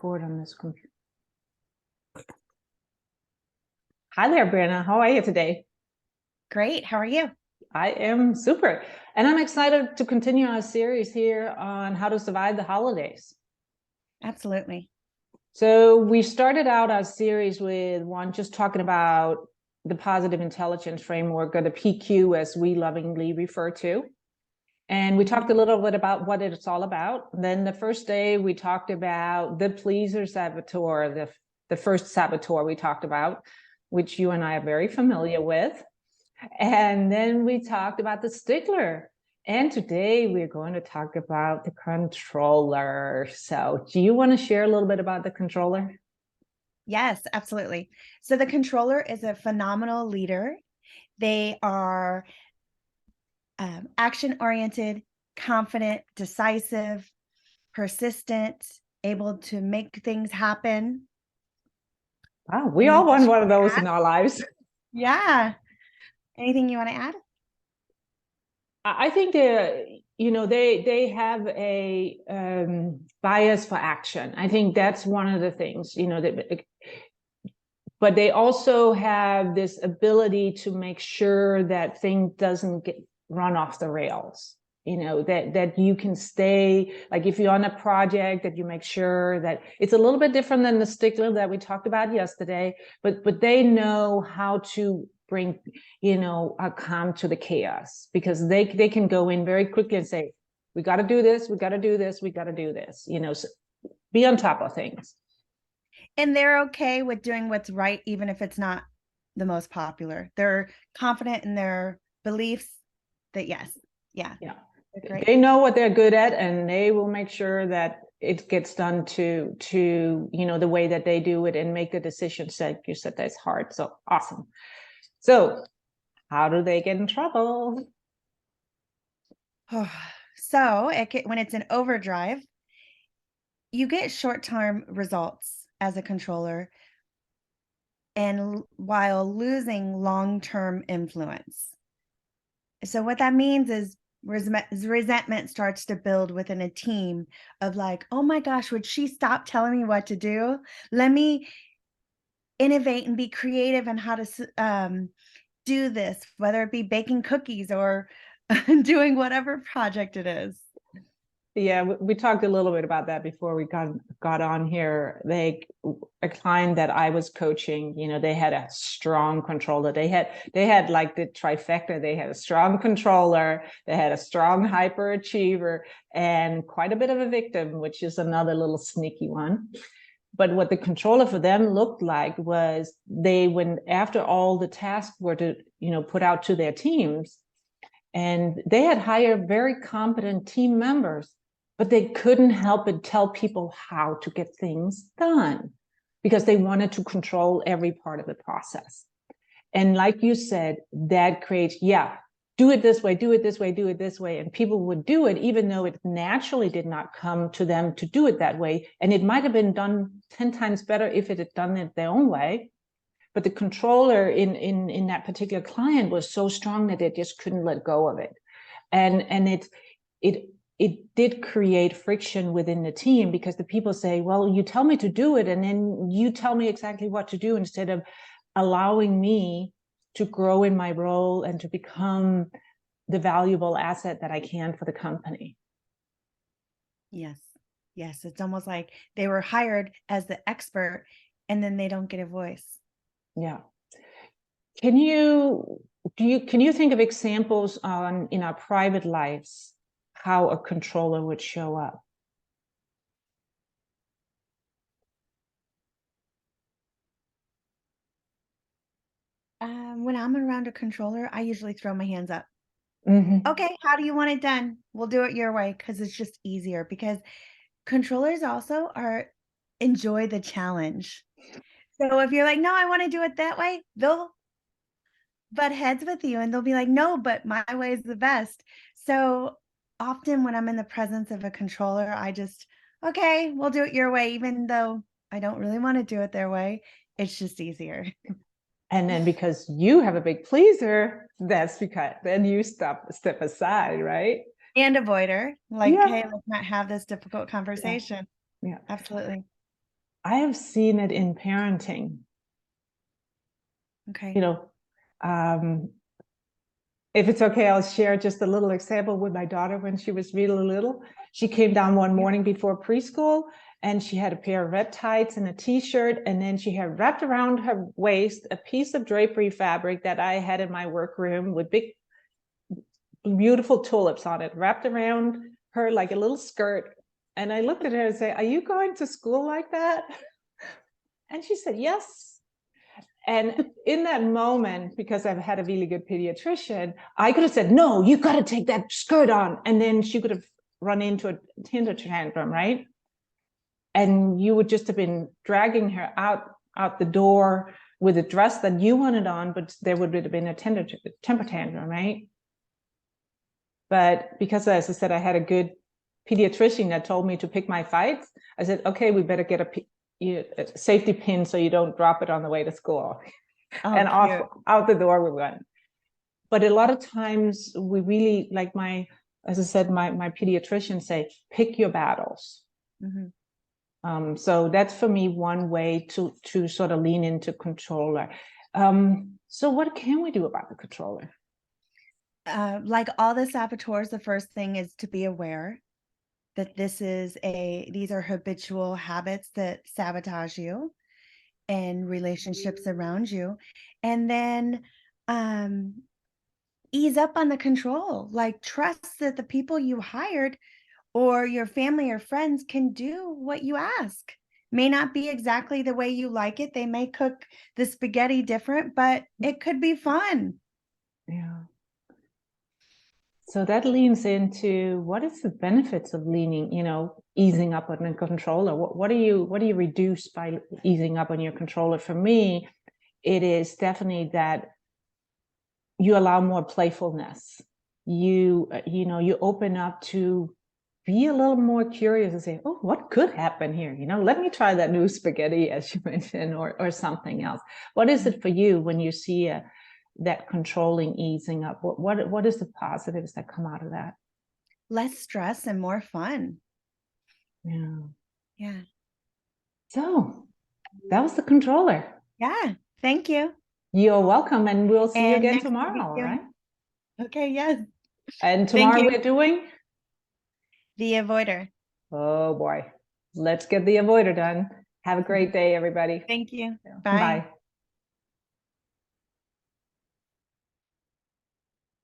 Record on this computer. Hi there, Brienna. How are you today? Great. How are you? I am super. And I'm excited to continue our series here on how to survive the holidays. Absolutely. So we started out our series with one just talking about the positive intelligence framework, or the PQ as we lovingly refer to. And we talked a little bit about what it's all about. Then the first day we talked about the pleaser saboteur, the first saboteur we talked about, which you and I are very familiar with. And then we talked about the stickler. And today we're going to talk about the controller. So do you want to share a little bit about the controller? Yes, absolutely. So the controller is a phenomenal leader. They are action-oriented, confident, decisive, persistent, able to make things happen. Wow, we all want one of those in our lives. Yeah. Anything you want to add? I think they have a bias for action. I think that's one of the things, but they also have this ability to make sure that thing doesn't get run off the rails. That you can stay, like if you're on a project, that you make sure that it's a little bit different than the stickler that we talked about yesterday, but they know how to bring a calm to the chaos, because they can go in very quickly and say, we got to do this, we got to do this, we got to do this, so be on top of things. And they're okay with doing what's right, even if it's not the most popular. They're confident in their beliefs that yes, yeah, they know what they're good at, and they will make sure that it gets done to the way that they do it, and make the decisions. Like you said, that's hard. So awesome. So how do they get in trouble? So when it's an overdrive, you get short-term results as a controller, and while losing long-term influence. So what that means is resentment starts to build within a team of like, oh my gosh, would she stop telling me what to do? Let me innovate and be creative in how to do this, whether it be baking cookies or doing whatever project it is. Yeah, we talked a little bit about that before we got on here. A client that I was coaching, they had a strong controller. They had like the trifecta. They had a strong controller, they had a strong hyperachiever, and quite a bit of a victim, which is another little sneaky one. But what the controller for them looked like was when after all the tasks were to, put out to their teams, and they had hired very competent team members, but they couldn't help but tell people how to get things done, because they wanted to control every part of the process. And like you said, that creates, do it this way, do it this way, do it this way. And people would do it, even though it naturally did not come to them to do it that way. And it might have been done 10 times better if it had done it their own way. But the controller in that particular client was so strong that they just couldn't let go of it. And it did create friction within the team, because the people say, well, you tell me to do it, and then you tell me exactly what to do, instead of allowing me to grow in my role and to become the valuable asset that I can for the company. Yes. It's almost like they were hired as the expert, and then they don't get a voice. Yeah. Can you think of examples in our private lives how a controller would show up? When I'm around a controller, I usually throw my hands up. Mm-hmm. Okay, how do you want it done? We'll do it your way, because it's just easier. Because controllers also enjoy the challenge. So if you're like, no, I want to do it that way, they'll butt heads with you, and they'll be like, no, but my way is the best. So often when I'm in the presence of a controller, I just, okay, we'll do it your way, even though I don't really want to do it their way. It's just easier. And then because you have a big pleaser, that's because then you step aside, right? And avoider, like, hey, let's not have this difficult conversation. Yeah. Absolutely. I have seen it in parenting. Okay. You know, if it's okay, I'll share just a little example with my daughter when she was really little. She came down one morning before preschool, and she had a pair of red tights and a t-shirt, and then she had wrapped around her waist a piece of drapery fabric that I had in my workroom with big, beautiful tulips on it, wrapped around her like a little skirt. And I looked at her and said, "Are you going to school like that?" And she said, "Yes." And in that moment, because I've had a really good pediatrician, I could have said, "No, you got to take that skirt on." And then she could have run into a temper tantrum, right? And you would just have been dragging her out the door with a dress that you wanted on, but there would have been a temper tantrum, right? But because, as I said, I had a good pediatrician that told me to pick my fights, I said, "Okay, we better get a safety pin so you don't drop it on the way to school." Oh, And cute. out the door we went. But a lot of times we really, like as I said, my pediatrician say, pick your battles. Mm-hmm. So that's for me one way to sort of lean into controller. So what can we do about the controller? Like all the saboteurs, the first thing is to be aware that these are habitual habits that sabotage you and relationships around you. And then ease up on the control, like trust that the people you hired or your family or friends can do what you ask. May not be exactly the way you like it. They may cook the spaghetti different, but it could be fun. Yeah. So that leans into what is the benefits of easing up on a controller? What do you reduce by easing up on your controller? For me, it is definitely that you allow more playfulness. You open up to be a little more curious and say, "Oh, what could happen here? Let me try that new spaghetti," as you mentioned, or something else. What is it for you when you see that controlling easing up? What is the positives that come out of that? Less stress and more fun. Yeah. Yeah. So that was the controller. Yeah. Thank you. You're welcome, and we'll see you And again next we'll be tomorrow, all right? Okay, yes. And Thank tomorrow you. we're doing, The avoider. oh boy, let's get the avoider done. Have a great day, everybody. Thank you. Bye. Bye.